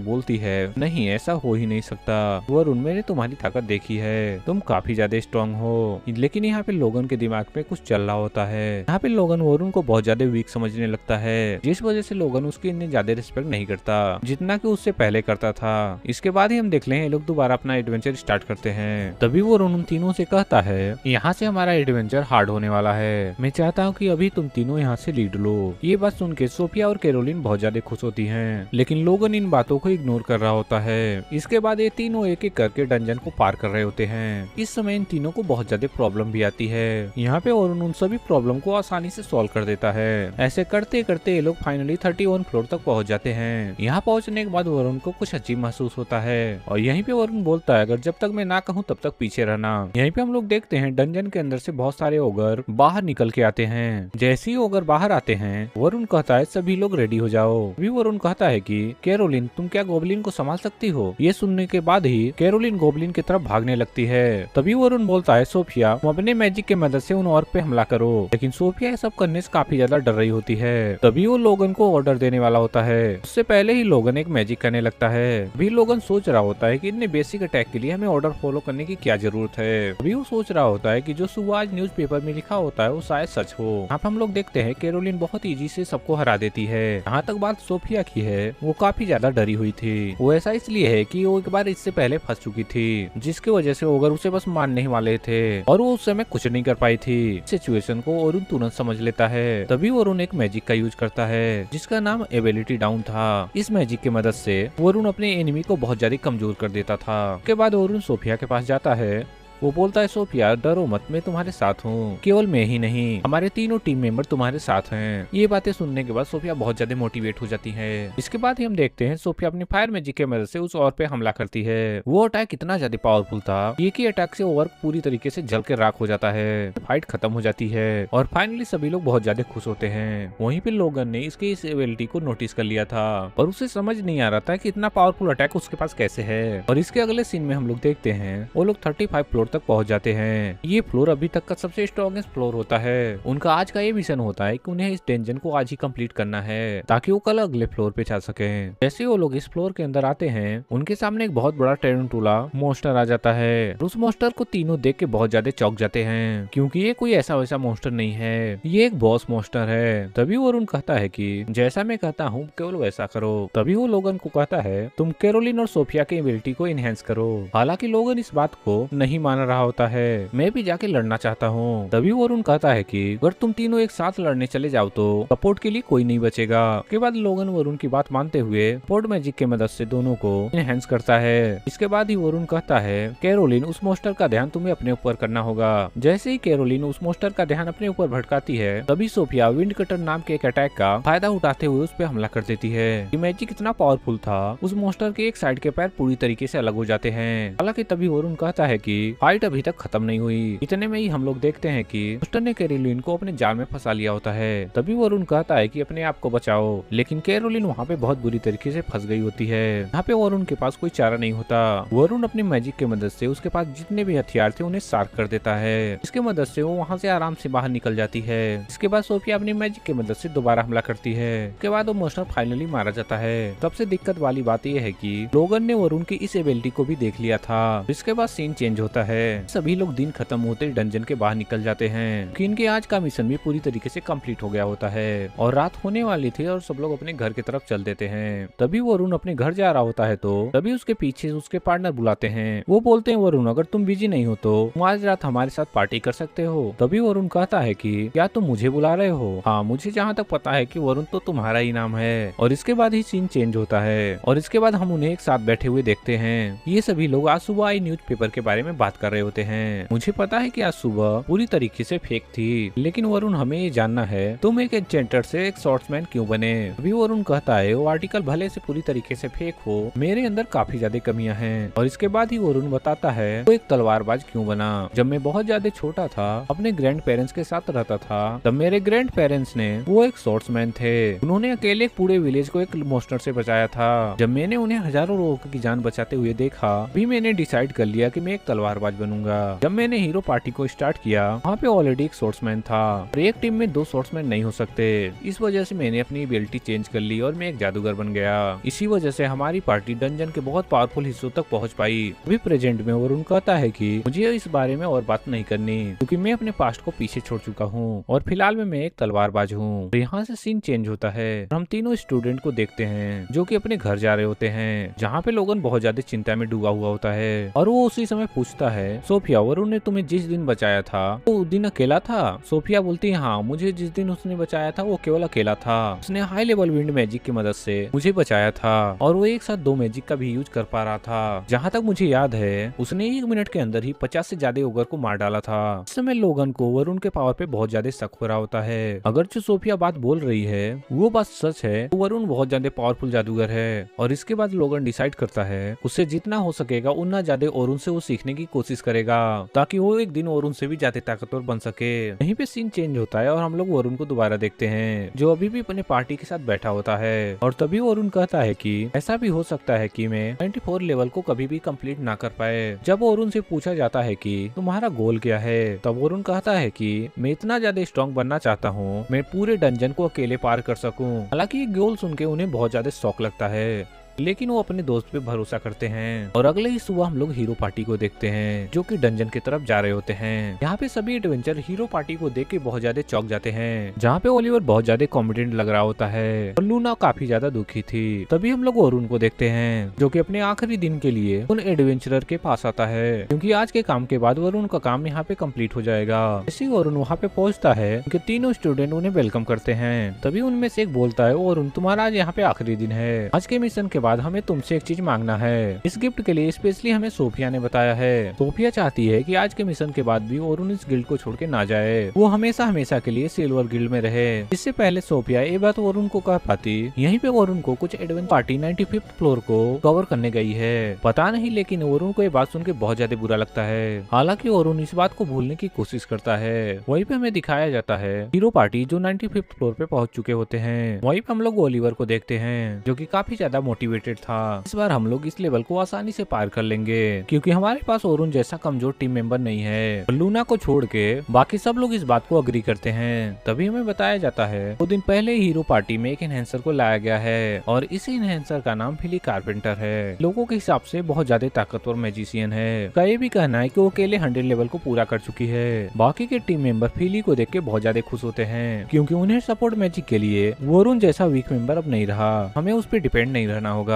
बोलती है नहीं ऐसा हो ही नहीं सकता वरुण, मैंने तुम्हारी ताकत देखी है, तुम काफी ज्यादा स्ट्रॉन्ग हो। लेकिन यहाँ पे लोगन के दिमाग में कुछ चल रहा होता है। यहाँ पे लोगन वरुण को बहुत ज्यादा वीक समझने लगता है, जिस वजह से लोगन उसकी इतनी ज्यादा रिस्पेक्ट नहीं करता जितना कि उससे पहले करता था। इसके बाद ही हम देख लें ये लोग दोबारा अपना एडवेंचर स्टार्ट करते हैं। तभी वरुण उन तीनों से कहता है यहाँ से हमारा एडवेंचर हार्ड होने वाला है, मैं चाहता हूँ कि अभी तुम तीनों यहाँ से लीड लो। ये बात सुन के सोफिया और कैरोलिन बहुत ज्यादा खुश होती हैं, लेकिन लोगन इन बातों को इग्नोर कर रहा होता है। इसके बाद ये तीनों एक एक करके डंजन को पार कर रहे होते हैं। इस समय इन तीनों को बहुत ज्यादा प्रॉब्लम भी आती है। यहाँ पे वरुण उन सभी प्रॉब्लम को आसानी से सॉल्व कर देता है। ऐसे करते करते ये लोग फाइनली 31 फ्लोर तक पहुँच जाते हैं। यहाँ पहुँचने के बाद वरुण को कुछ अजीब महसूस होता है और यहीं पे वरुण बोलता है अगर जब तक मैं ना कहूँ तब तक पीछे रहना। यहीं पे हम लोग देखते हैं डंजन के अंदर से बहुत सारे ओगर बाहर निकल के आते हैं। जैसे ही ओगर बाहर आते हैं वरुण कहता है सभी लोग रेडी हो जाओ। अभी वरुण कहता है कि कैरोलिन तुम क्या गोबलिन को संभाल सकती हो। ये सुनने के बाद ही कैरोलिन गोबलिन की तरफ भागने लगती है। तभी वरुण बोलता है सोफिया तुम अपने मैजिक की मदद से उन ऑर्क पे हमला करो। लेकिन सोफिया ये सब करने से काफी ज्यादा डर रही होती है। तभी वो लोगन को ऑर्डर देने वाला होता है। उससे पहले ही लोगन एक मैजिक करने लगता है। अभी लोगन सोच रहा होता है कि इतने बेसिक अटैक के लिए हमें ऑर्डर फॉलो करने की क्या जरूरत है। अभी वो सोच रहा होता है कि जो सुबह आज न्यूज़पेपर में लिखा होता है वो शायद सच हो। यहाँ पे हम लोग देखते हैं कैरोलिन बहुत इजी से सबको हरा देती है। यहाँ तक बात सोफिया की है, वो काफी ज्यादा डरी हुई थी। वो ऐसा इसलिए है कि वो एक बार इससे पहले फंस चुकी थी, जिसकी वजह से ओगर उसे बस मारने ही वाले थे और वो उस समय कुछ नहीं कर पाई थी। सिचुएशन को वरुण तुरंत समझ लेता है। तभी वरुण एक मैजिक का यूज करता है जिसका नाम एबिलिटी डाउन था। इस मैजिक की मदद से वरुण अपने एनिमी को बहुत ज्यादा कमजोर कर देता था। उसके बाद वरुण सोफिया के पास जाता है। वो बोलता है सोफिया डरो मत, मैं तुम्हारे साथ हूँ, केवल मैं ही नहीं हमारे तीनों टीम मेंबर तुम्हारे साथ हैं। ये बातें सुनने के बाद सोफिया बहुत ज्यादा मोटिवेट हो जाती है। इसके बाद ही हम देखते हैं सोफिया अपनी फायर मैजिक की मदद से उस और पे हमला करती है। वो अटैक इतना ज्यादा पावरफुल था, एक ही अटैक से ओवर पूरी तरीके से जल के राख हो जाता है। फाइट खत्म हो जाती है और फाइनली सभी लोग बहुत ज्यादा खुश होते हैं। वहीं पे लोगन ने इसकी इस एबिलिटी को नोटिस कर लिया था पर उसे समझ नहीं आ रहा था कि इतना पावरफुल अटैक उसके पास कैसे है। और इसके अगले सीन में हम लोग देखते हैं वो लोग 35 फ्लोर तक पहुंच जाते हैं। ये फ्लोर अभी तक का सबसे स्ट्रॉन्गेस्ट फ्लोर होता है। उनका आज का ये मिशन होता है कि उन्हें इस डेंजन को आज ही कंप्लीट करना है ताकि वो कल अगले फ्लोर पे जा सके। जैसे वो लोग इस फ्लोर के अंदर आते हैं उनके सामने एक बहुत बड़ा टेरेंटुला मॉन्स्टर आ जाता है। उस मॉन्स्टर को तीनों देख के बहुत ज्यादा चौंक जाते हैं क्योंकि ये कोई ऐसा वैसा मॉन्स्टर नहीं है, ये एक बॉस मॉन्स्टर है। तभी वरुण कहता है कि जैसा मैं कहता हूँ केवल वैसा करो। तभी वो लोगन को कहता है तुम कैरोलिन और सोफिया की एबिलिटी को इनहेंस करो। हालांकि लोगन इस बात को नहीं मान रहा होता है, मैं भी जाके लड़ना चाहता हूँ। तभी वरुण कहता है कि अगर तुम तीनों एक साथ लड़ने चले जाओ तो सपोर्ट के लिए कोई नहीं बचेगा। उसके बाद लोगन वरुण की बात मानते हुए सपोर्ट मैजिक की मदद से दोनों को इनहेंस करता है। इसके बाद ही वरुण कहता है कैरोलिन उस मॉन्स्टर का ध्यान तुम्हें अपने ऊपर करना होगा। जैसे ही कैरोलिन उस मॉन्स्टर का ध्यान अपने ऊपर भटकाती है तभी सोफिया विंड कटर नाम के एक अटैक का फायदा उठाते हुए उस पर हमला कर देती है। ये मैजिक इतना पावरफुल था उस मॉन्स्टर के एक साइड के पैर पूरी तरीके से अलग हो जाते हैं। हालांकि तभी वरुण कहता है कि फाइट अभी तक खत्म नहीं हुई। इतने में ही हम लोग देखते हैं कि मॉन्स्टर ने कैरोलिन को अपने जाल में फंसा लिया होता है। तभी वरुण कहता है कि अपने आप को बचाओ, लेकिन कैरोलिन वहाँ पे बहुत बुरी तरीके से फंस गई होती है। यहाँ पे वरुण के पास कोई चारा नहीं होता। वरुण अपनी मैजिक की मदद से उसके पास जितने भी हथियार थे उन्हें शार्प कर देता है। इसके मदद से वो वहाँ से आराम से बाहर निकल जाती है। इसके बाद सोफिया अपनी मैजिक की मदद से दोबारा हमला करती है। इसके बाद वो मॉन्स्टर फाइनली मारा जाता है। सबसे दिक्कत वाली बात यह है कि लोगन ने वरुण की इस एबिलिटी को भी देख लिया था। इसके बाद सीन चेंज होता है। सभी लोग दिन खत्म होते डंजन के बाहर निकल जाते हैं कि इनके आज का मिशन भी पूरी तरीके से कंप्लीट हो गया होता है और रात होने वाली थी और सब लोग अपने घर की तरफ चल देते हैं। तभी वरुण अपने घर जा रहा होता है तो तभी उसके पीछे उसके पार्टनर बुलाते हैं। वो बोलते हैं वरुण अगर तुम बिजी नहीं हो तो तुम आज रात हमारे साथ पार्टी कर सकते हो। तभी वरुण कहता है कि क्या तुम मुझे बुला रहे हो? हाँ, मुझे जहाँ तक पता है कि वरुण तो तुम्हारा ही नाम है। और इसके बाद ही सीन चेंज होता है और इसके बाद हम उन्हें एक साथ बैठे हुए देखते हैं। ये सभी लोग आज सुबह आई न्यूज़पेपर के बारे में बात कर रहे होते हैं। मुझे पता है कि आज सुबह पूरी तरीके से फेक थी, लेकिन वरुण हमें ये जानना है तुम एक एन्चेंटर से एक स्वॉर्ड्समैन क्यों बने? अभी वरुण कहता है वो आर्टिकल भले से पूरी तरीके से फेक हो, मेरे अंदर काफी ज्यादा कमियां हैं। और इसके बाद ही वरुण बताता है वो एक तलवारबाज क्यों बना। जब मैं बहुत ज्यादा छोटा था अपने ग्रैंड पेरेंट्स के साथ रहता था, तब मेरे ग्रैंड पेरेंट्स ने वो एक स्वॉर्ड्समैन थे। उन्होंने अकेले एक पूरे विलेज को एक मॉन्स्टर से बचाया था। जब मैंने उन्हें हजारों लोगों की जान बचाते हुए देखा भी मैंने डिसाइड कर लिया कि मैं एक तलवारबाज बनूंगा। जब मैंने हीरो पार्टी को स्टार्ट किया वहाँ पे ऑलरेडी एक सोर्समैन था और एक टीम में 2 सोर्समैन नहीं हो सकते। इस वजह से मैंने अपनी एबिलिटी चेंज कर ली और मैं एक जादूगर बन गया। इसी वजह से हमारी पार्टी डंजन के बहुत पावरफुल हिस्सों तक पहुंच पाई। अभी प्रेजेंट में वरुण कहता है कि मुझे इस बारे में और बात नहीं करनी क्योंकि मैं अपने पास्ट को पीछे छोड़ चुका हूँ और फिलहाल में मैं एक तलवारबाज हूँ। यहाँ से सीन चेंज होता है। हम तीनों स्टूडेंट को देखते हैं जो कि अपने घर जा रहे होते हैं, जहाँ पे लोगन बहुत ज्यादा चिंता में डूबा हुआ होता है और वो उसी समय पूछता है, सोफिया वरुण ने तुम्हें जिस दिन बचाया था वो दिन अकेला था? सोफिया बोलती है, हाँ, मुझे जिस दिन उसने बचाया था वो केवल अकेला था। उसने हाई लेवल विंड मैजिक की मदद से मुझे बचाया था और वो एक साथ 2 मैजिक का भी यूज कर पा रहा था। जहाँ तक मुझे याद है उसने 1 मिनट के अंदर ही 50 से ज्यादा ओगर को मार डाला था। इस समय लोगन को वरुण के पावर पे बहुत ज्यादा शक हो रहा होता है। अगर जो सोफिया बात बोल रही है वो बात सच है तो वरुण बहुत ज्यादा पावरफुल जादूगर है। और इसके बाद लोगन डिसाइड करता है उससे जितना हो सकेगा उतना ज्यादा वरुण से वो सीखने की कोशिश करेगा ताकि वो एक दिन वरुण से भी ज्यादा ताकतवर बन सके। यहीं पे सीन चेंज होता है और हम लोग वरुण को दोबारा देखते हैं जो अभी भी अपने पार्टी के साथ बैठा होता है और तभी वरुण कहता है कि ऐसा भी हो सकता है कि मैं 94 लेवल को कभी भी कंप्लीट ना कर पाए। जब वरुण से पूछा जाता है कि तुम्हारा गोल क्या है तब वरुण कहता है कि मैं इतना ज्यादा स्ट्रॉन्ग बनना चाहता हूँ मैं पूरे डंजन को अकेले पार कर सकूं। हालांकि ये गोल सुन के उन्हें बहुत ज्यादा शौक लगता है लेकिन वो अपने दोस्त पे भरोसा करते हैं। और अगले ही सुबह हम लोग हीरो पार्टी को देखते हैं जो कि डंजन की तरफ जा रहे होते हैं। यहाँ पे सभी एडवेंचर हीरो पार्टी को देख के बहुत ज्यादा चौंक जाते हैं, जहाँ पे ओलिवर बहुत ज्यादा कॉम्पिटेंट लग रहा होता है और लूना काफी ज्यादा दुखी थी। तभी हम लोग वरुण को देखते हैं जो कि अपने आखिरी दिन के लिए उन एडवेंचरर के पास आता है क्योंकि आज के काम के बाद वरुण का काम यहाँ पे कम्प्लीट हो जाएगा। जैसे ही वरुण वहाँ पे पहुँचता है उनके तीनों स्टूडेंट उन्हें वेलकम करते हैं। तभी उनमें से एक बोलता है, वरुण तुम्हारा आज यहाँ पे आखिरी दिन है, आज के मिशन के बाद हमें तुमसे एक चीज मांगना है। इस गिफ्ट के लिए स्पेशली हमें सोफिया ने बताया है। सोफिया चाहती है कि आज के मिशन के बाद भी वरुण इस गिल्ड को छोड़ के ना जाए, वो हमेशा हमेशा के लिए सिल्वर गिल्ड में रहे। इससे पहले सोफिया ये बात वरुण को कह पाती यहीं पे वरुण को कुछ एडवेंचर पार्टी 95th फ्लोर को कवर करने गई है, पता नहीं, लेकिन वरुण को ये बात सुन के बहुत ज्यादा बुरा लगता है। हालांकि वरुण इस बात को भूलने की कोशिश करता है। वहीं पे हमें दिखाया जाता है हीरो पार्टी जो 95th फ्लोर पे पहुंच चुके होते हैं। वहीं पे हम लोग ओलिवर को देखते हैं जो कि काफी ज्यादा मोटिवेटेड था। इस बार हम लोग इस लेवल को आसानी से पार कर लेंगे क्योंकि हमारे पास वरुण जैसा कमजोर टीम मेंबर नहीं है। लूना को छोड़ के बाकी सब लोग इस बात को अग्री करते हैं। तभी हमें बताया जाता है 2 दिन पहले हीरो पार्टी में एक एनहेंसर को लाया गया है और इसी एनहेंसर का नाम फिली कारपेंटर है। लोगों के हिसाब से बहुत ज्यादा ताकतवर मैजिशियन है। का ये भी कहना है कि वो अकेले 100 लेवल को पूरा कर चुकी है। बाकी के टीम मेंबर फिली को देख के बहुत ज्यादा खुश होते हैं क्योंकि उन्हें सपोर्ट मैजिक के लिए वरुण जैसा वीक मेंबर अब नहीं रहा, हमें उस पर डिपेंड नहीं रहना होगा।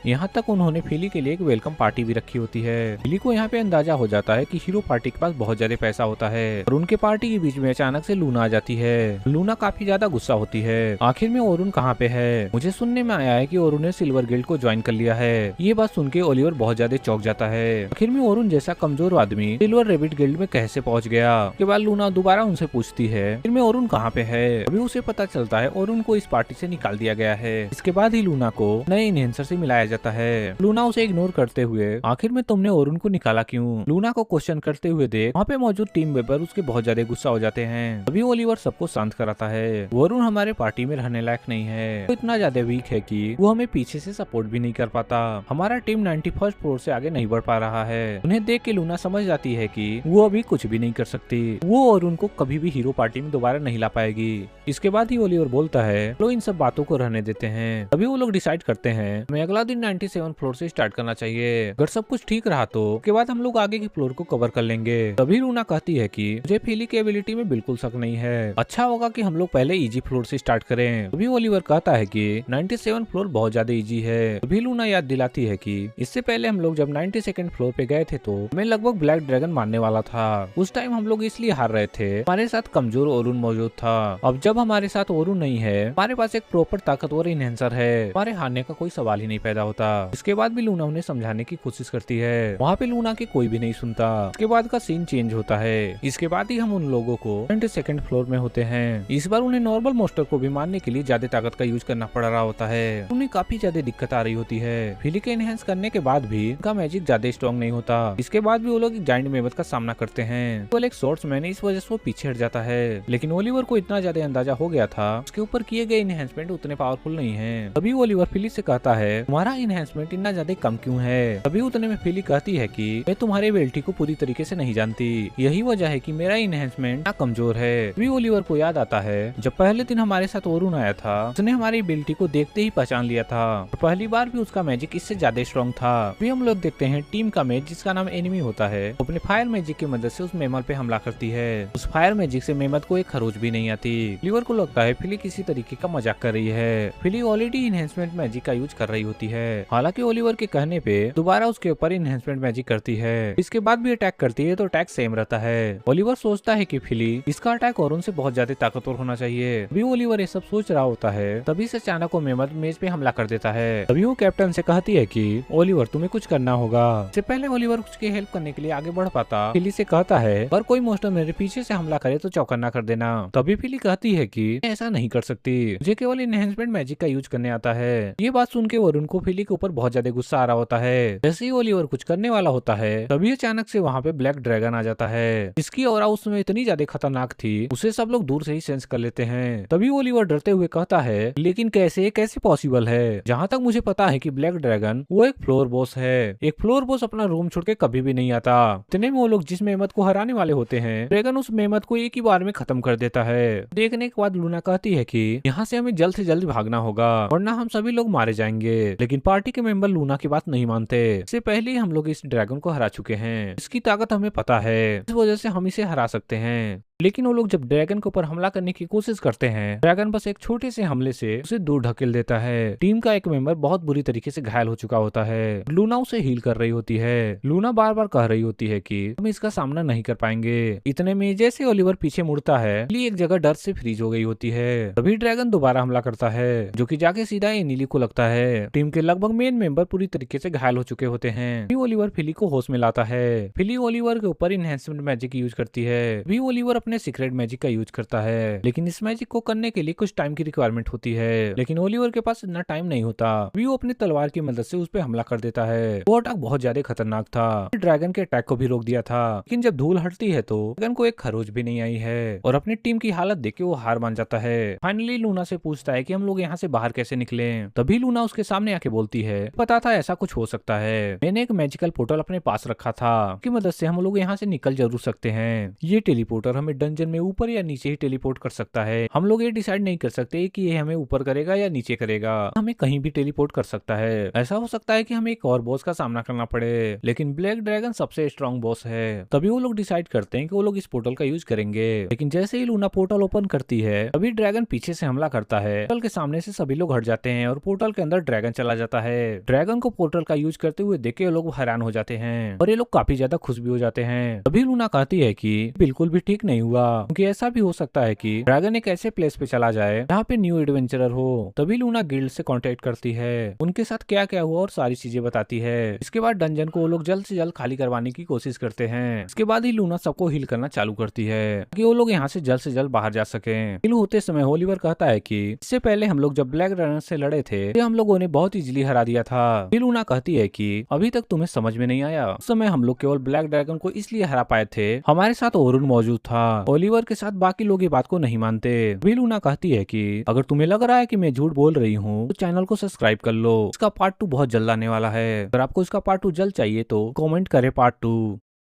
यहाँ तक उन्होंने फिली के लिए एक वेलकम पार्टी भी रखी होती है। फिली को यहाँ पे अंदाजा हो जाता है कि हीरो पार्टी के पास बहुत ज्यादा पैसा होता है और उनके पार्टी के बीच में अचानक से लूना आ जाती है। लूना काफी ज्यादा गुस्सा होती है। आखिर में वरुण कहाँ पे है? मुझे सुनने में आया है कि वरुण ने सिल्वर गिल्ड को ज्वाइन कर लिया है। ये बात सुन के ओलिवर बहुत ज्यादा चौंक जाता है। आखिर में वरुण जैसा कमजोर आदमी सिल्वर रेबिट गिल्ड में कैसे पहुँच गया? उसके बाद लूना दोबारा उनसे पूछती है फिर में वरुण कहाँ पे है? अभी उसे पता चलता है वरुण को इस पार्टी से निकाल दिया गया है। इसके बाद ही लूना को नए इनहेंसर से मिलाया जाता है। लूना उसे इग्नोर करते हुए आखिर में तुमने वरुण को निकाला क्यों? लूना को क्वेश्चन करते हुए देख वहाँ पे मौजूद टीम मेंबर उसके बहुत ज्यादा गुस्सा हो जाते हैं। अभी ओलिवर सबको शांत कराता है। वरुण हमारे पार्टी में रहने लायक नहीं है, वो इतना ज्यादा वीक है कि वो हमें पीछे से सपोर्ट भी नहीं कर पाता। हमारा टीम 91st फ्लोर से आगे नहीं बढ़ पा रहा है। उन्हें देख के लूना समझ जाती है कि वो अभी कुछ भी नहीं कर सकती। वो वरुण को कभी भी हीरो पार्टी में दोबारा नहीं ला पाएगी। इसके बाद ही ओलिवर बोलता है लो इन सब बातों को रहने देते हैं। अभी वो लोग डिसाइड करते हैं हमें अगला दिन 97 फ्लोर से स्टार्ट करना चाहिए। अगर सब कुछ ठीक रहा तो उसके बाद हम लोग आगे की फ्लोर को कवर कर लेंगे। तभी लूना कहती है कि मुझे फिली की एबिलिटी में बिल्कुल शक नहीं है, अच्छा होगा कि हम लोग पहले इजी फ्लोर से स्टार्ट करें। तभी ओलिवर कहता है कि 97 फ्लोर बहुत ज्यादा इजी है। तभी लूना याद दिलाती है कि इससे पहले हम लोग जब 92nd फ्लोर पे गए थे तो मैं लगभग ब्लैक ड्रैगन मारने वाला था। उस टाइम हम लोग इसलिए हार रहे थे, हमारे साथ कमजोर वरुण मौजूद था। अब जब हमारे साथ वरुण नहीं है, हमारे पास एक प्रॉपर ताकतवर इनहेंसर है, हमारे हारने का कोई सवाल ही नहीं पैदा होता। इसके बाद भी लूना उन्हें समझाने की कोशिश करती है। वहाँ पे लूना की कोई भी नहीं सुनता। इसके बाद का सीन चेंज होता है। इसके बाद ही हम उन लोगों को 22nd फ्लोर में होते हैं। इस बार उन्हें नॉर्मल मोस्टर को भी मारने के लिए ज्यादा ताकत का यूज करना पड़ रहा होता है। उन्हें काफी ज्यादा दिक्कत आ रही होती है। फिली के एनहेंस करने के बाद भी उनका मैजिक ज्यादा स्ट्रॉन्ग नहीं होता। इसके बाद भी वो लोग एक जायंट मेमथ का सामना करते हैं। केवल एक स्वॉर्ड्समैन इस वजह से वो पीछे हट जाता है। लेकिन ओलिवर को इतना ज्यादा अंदाजा हो गया था उसके ऊपर किए गए एनहेंसमेंट उतने पावरफुल नहीं है। तभी ओलिवर फिली से कहता है तुम्हारा इन्हेंसमेंट इतना ज्यादा कम क्यों है। तभी उतने में फिली कहती है कि मैं तुम्हारे एबिलिटी को पूरी तरीके से नहीं जानती, यही वजह है कि मेरा इन्हेंसमेंट इतना कमजोर है। तभी ओलिवर को याद आता है जब पहले दिन हमारे साथ ओरुन आया था, उसने हमारी एबिलिटी को देखते ही पहचान लिया था और पहली बार भी उसका मैजिक इससे ज्यादा स्ट्रॉन्ग था। अभी हम लोग देखते हैं टीम का मैच जिसका नाम एनिमी होता है, अपने फायर मैजिक की मदद से उस मेमल पे हमला करती है। उस फायर मैजिक से मेमल को एक खरोच भी नहीं आती। ओलिवर को लगता है फिली किसी तरीके का मजाक कर रही है। फिली ऑलरेडी इन्हेंसमेंट मैजिक का यूज कर रही होती है। हालांकि ओलिवर के कहने पे दोबारा उसके ऊपर इन्हेंसमेंट मैजिक करती है। इसके बाद भी अटैक करती है तो अटैक सेम रहता है। ओलिवर सोचता है कि फिली इसका अटैक और उनसे बहुत ज्यादा ताकतवर होना चाहिए। अभी ओलिवर ये सब सोच रहा होता है तभी से अचानक वो मेमल मेज पे हमला कर देता है। तभी वो कैप्टन से कहती है कि ओलिवर तुम्हें कुछ करना होगा। इससे पहले ओलिवर उसकी हेल्प करने के लिए आगे बढ़ पाता, फिली से कहता है पर कोई मोस्टर मेरे पीछे से हमला करे तो चौकन्ना कर देना। तभी फिली कहती है कि मैं ऐसा नहीं कर सकती, मुझे केवल इन्हेंसमेंट मैजिक का यूज करने आता है। ये बात सुन के वरुण को फिली के ऊपर बहुत ज्यादा गुस्सा आ रहा होता है। जैसे ही ओलिवर कुछ करने वाला होता है तभी अचानक से वहाँ पे ब्लैक ड्रैगन आ जाता है। इसकी ऑरा उस समय इतनी ज्यादा खतरनाक थी उसे सब लोग दूर से ही सेंस कर लेते हैं। तभी ओलिवर डरते हुए कहता है लेकिन कैसे कैसे पॉसिबल है। जहाँ तक मुझे पता है कि ब्लैक ड्रैगन वो एक फ्लोर बॉस है। एक फ्लोर बॉस अपना रूम छोड़ के कभी भी नहीं आता। इतने में वो लोग जिस मेहमत को हराने वाले होते हैं, ड्रैगन उस मेहमत को एक ही बार में खत्म कर देता है। देखने के बाद लूना कहती है कि यहाँ से हमें जल्द से जल्द भागना होगा वरना हम सभी लोग मारे जाएंगे। लेकिन पार्टी के मेंबर लूना की बात नहीं मानते। इससे पहले ही हम लोग इस ड्रैगन को हरा चुके हैं, इसकी ताकत हमें पता है, इस वजह से हम इसे हरा सकते हैं। लेकिन वो लोग जब ड्रैगन के ऊपर हमला करने की कोशिश करते हैं, ड्रैगन बस एक छोटे से हमले से उसे दूर ढकेल देता है। टीम का एक मेंबर बहुत बुरी तरीके से घायल हो चुका होता है। लूना उसे हील कर रही होती है। लूना बार बार कह रही होती है कि हम इसका सामना नहीं कर पाएंगे। इतने में जैसे ओलिवर पीछे मुड़ता है, नीली एक जगह डर से फ्रीज हो गई होती है। तभी ड्रैगन दोबारा हमला करता है जो कि जाके सीधा नीली को लगता है। टीम के लगभग मेन मेंबर पूरी तरीके से घायल हो चुके होते हैं। ओलिवर फिली को होश में लाता है। फिली ओलिवर के ऊपर इनहेंसमेंट मैजिक यूज करती है। भी ओलिवर अपने सीक्रेट मैजिक का यूज करता है, लेकिन इस मैजिक को करने के लिए कुछ टाइम की रिक्वायरमेंट होती है। लेकिन ओलिवर के पास इतना टाइम नहीं होता। भी वो अपनी तलवार की मदद से उस पर हमला कर देता है। वो अटैक बहुत ज्यादा खतरनाक था, ड्रैगन के अटैक को भी रोक दिया था। लेकिन जब धूल हटती है तो ड्रैगन को एक खरोच भी नहीं आई है और अपनी टीम की हालत देख के वो हार मान जाता है। फाइनली लूना से पूछता है कि हम लोग यहाँ से बाहर कैसे निकले। तभी लूना उसके सामने आके बोलती है पता था ऐसा कुछ हो सकता है, मैंने एक मैजिकल पोर्टल अपने पास रखा था, की मदद से हम लोग यहाँ से निकल जरूर सकते हैं। ये टेलीपोर्टर हमें डंजन में ऊपर या नीचे ही टेलीपोर्ट कर सकता है। हम लोग ये डिसाइड नहीं कर सकते कि ये हमें ऊपर करेगा या नीचे करेगा, हमें कहीं भी टेलीपोर्ट कर सकता है। ऐसा हो सकता है कि हमें एक और बॉस का सामना करना पड़े, लेकिन ब्लैक ड्रैगन सबसे स्ट्रॉन्ग बॉस है। तभी वो लोग डिसाइड करते हैं कि वो लोग इस पोर्टल का यूज करेंगे। लेकिन जैसे ही लूना पोर्टल ओपन करती है तभी ड्रैगन पीछे से हमला करता है। पोर्टल के सामने से सभी लोग हट जाते हैं और पोर्टल के अंदर ड्रैगन चला जाता है। ड्रैगन को पोर्टल का यूज करते हुए देख के लोग हैरान हो जाते हैं और ये लोग काफी ज्यादा खुश भी हो जाते हैं। तभी लूना कहती है कि बिल्कुल भी ठीक नहीं हुआ, क्योंकि ऐसा भी हो सकता है कि ड्रैगन एक ऐसे प्लेस पे चला जाए जहाँ पे न्यू एडवेंचरर हो। तभी लूना गिल्ड से कांटेक्ट करती है, उनके साथ क्या क्या हुआ और सारी चीजें बताती है। इसके बाद डंजन को वो लोग जल्द से जल्द खाली करवाने की कोशिश करते हैं। इसके बाद ही लूना सबको हील करना चालू करती है ताकि वो लोग यहाँ से जल्द बाहर जा सके। हील होते समय ओलिवर कहता है कि इससे पहले हम लोग जब ब्लैक ड्रैगन से लड़े थे तो हम लोगों ने बहुत इजीली हरा दिया था। लूना कहती है कि अभी तक तुम्हें समझ में नहीं आया, उस समय हम लोग केवल ब्लैक ड्रैगन को इसलिए हरा पाए थे, हमारे साथ ओरुन मौजूद था। ओलिवर के साथ बाकी लोग ये बात को नहीं मानते। भी लूना कहती है कि अगर तुम्हें लग रहा है कि मैं झूठ बोल रही हूँ तो चैनल को सब्सक्राइब कर लो, इसका पार्ट 2 बहुत जल्द आने वाला है। अगर आपको इसका पार्ट 2 जल्द चाहिए तो कमेंट करें पार्ट 2।